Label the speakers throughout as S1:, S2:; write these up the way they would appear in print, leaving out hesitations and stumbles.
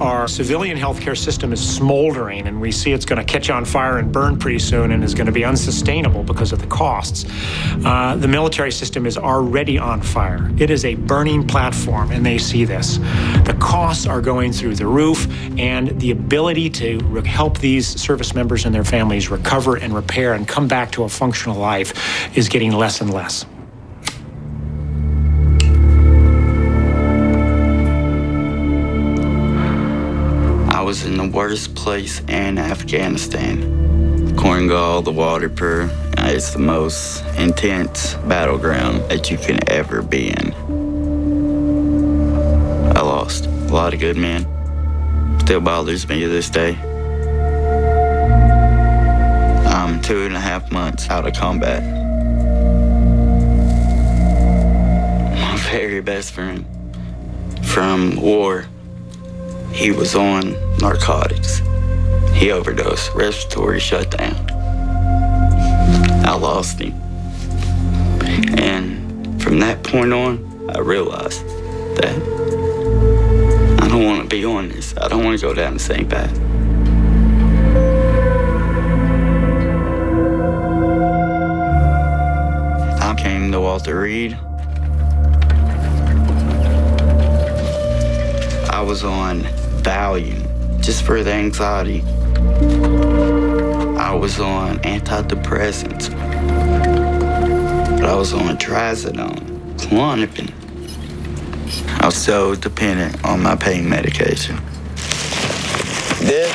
S1: Our civilian healthcare system is smoldering, and we see it's going to catch on fire and burn pretty soon and is going to be unsustainable because of the costs. The military system is already on fire. It is a burning platform, and they see this. The costs are going through the roof, and the ability to help these service members and their families recover and repair and come back to a functional life is getting less and less.
S2: I was in the worst place in Afghanistan. Korengal, the water pur, it's the most intense battleground that you can ever be in. I lost a lot of good men. Still bothers me to this day. I'm 2.5 months out of combat. My very best friend from war, he was on narcotics. He overdosed, respiratory shutdown. I lost him. And from that point on, I realized that I don't want to be on this. I don't want to go down the same path. I came to Walter Reed. I was on Valium, just for the anxiety. I was on antidepressants. I was on trazodone, Klonopin. I was so dependent on my pain medication. This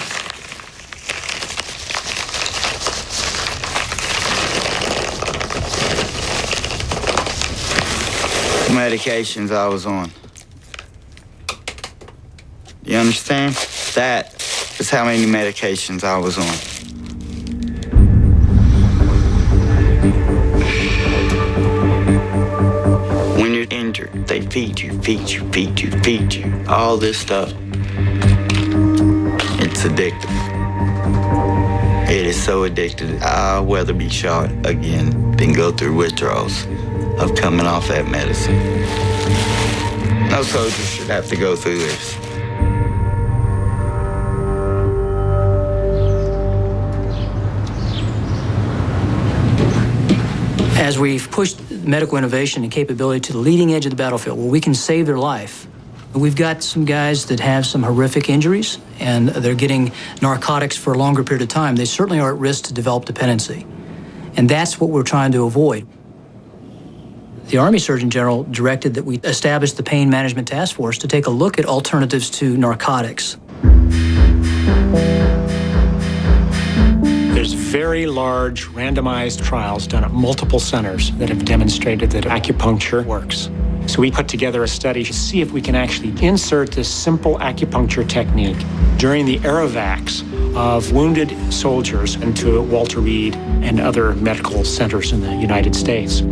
S2: medications I was on. You understand? That is how many medications I was on. When you're injured, they feed you. All this stuff. It's addictive. It is so addictive. I'd rather be shot again than go through withdrawals of coming off that medicine. No soldier should have to go through this.
S3: As we've pushed medical innovation and capability to the leading edge of the battlefield where we can save their life, we've got some guys that have some horrific injuries and they're getting narcotics for a longer period of time. They certainly are at risk to develop dependency. And that's what we're trying to avoid. The Army Surgeon General directed that we establish the Pain Management Task Force to take a look at alternatives to narcotics.
S1: There's very large randomized trials done at multiple centers that have demonstrated that acupuncture works. So we put together a study to see if we can actually insert this simple acupuncture technique during the aerovacs of wounded soldiers into Walter Reed and other medical centers in the United States.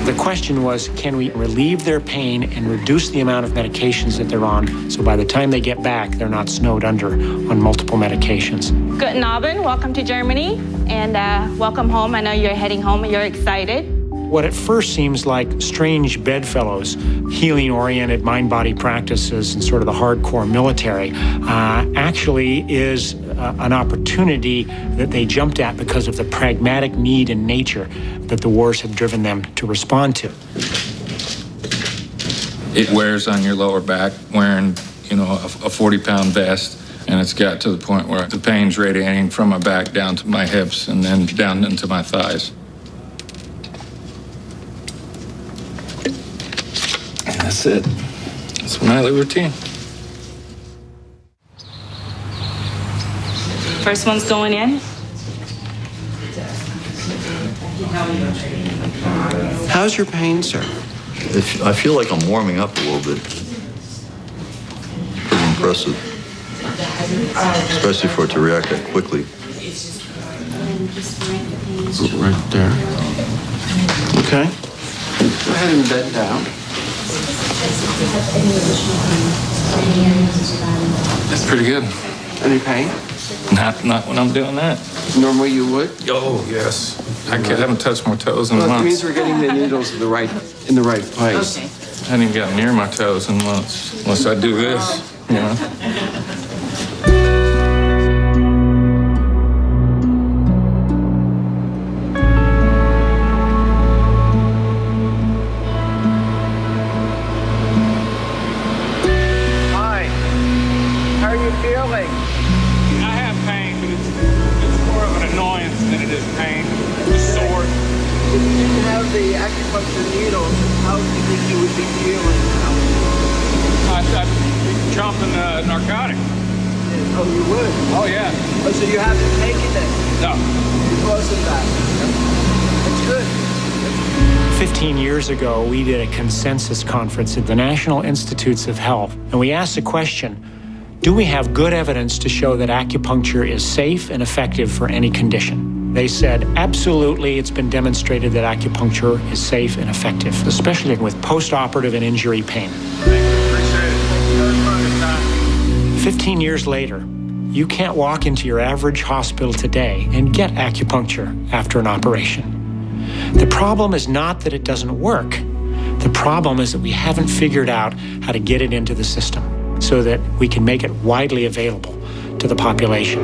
S1: The question was, can we relieve their pain and reduce the amount of medications that they're on so by the time they get back, they're not snowed under on multiple medications?
S4: Guten Abend, welcome to Germany, and welcome home. I know you're heading home and you're excited.
S1: What at first seems like strange bedfellows, healing-oriented mind-body practices and sort of the hardcore military, actually is an opportunity that they jumped at because of the pragmatic need and nature that the wars have driven them to respond to.
S5: It wears on your lower back, wearing, a 40-pound vest, and it's got to the point where the pain's radiating from my back down to my hips and then down into my thighs. And that's it. It's my nightly routine.
S4: First one's going in.
S6: How's your pain, sir?
S7: I feel like I'm warming up a little bit. Pretty impressive. Especially for it to react that quickly.
S6: Right there. Okay. Go ahead and bed down.
S5: That's pretty good.
S6: Any pain?
S5: Not when I'm doing that.
S6: Normally you would?
S5: Oh, yes. I haven't touched my toes in
S6: Well, that means
S5: months.
S6: we're getting the needles in the right place.
S4: Okay.
S5: I hadn't even gotten near my toes in months, unless I do this, you know?
S8: Hi. How are you feeling?
S9: I have pain, but it's more of an annoyance than it is pain. It's sore.
S8: If you didn't have the acupuncture needles, how do you think you would be feeling now?
S9: I'd be jumping narcotic.
S8: Oh, you would?
S9: Oh, yeah.
S8: Oh, so you haven't taken it
S9: No.
S8: because of that? That's good.
S1: 15 years ago, we did a consensus conference at the National Institutes of Health, and we asked the question, do we have good evidence to show that acupuncture is safe and effective for any condition? They said, absolutely, it's been demonstrated that acupuncture is safe and effective, especially with post-operative and injury pain.
S9: Appreciate it.
S1: 15 years later, you can't walk into your average hospital today and get acupuncture after an operation. The problem is not that it doesn't work. The problem is that we haven't figured out how to get it into the system so that we can make it widely available to the population.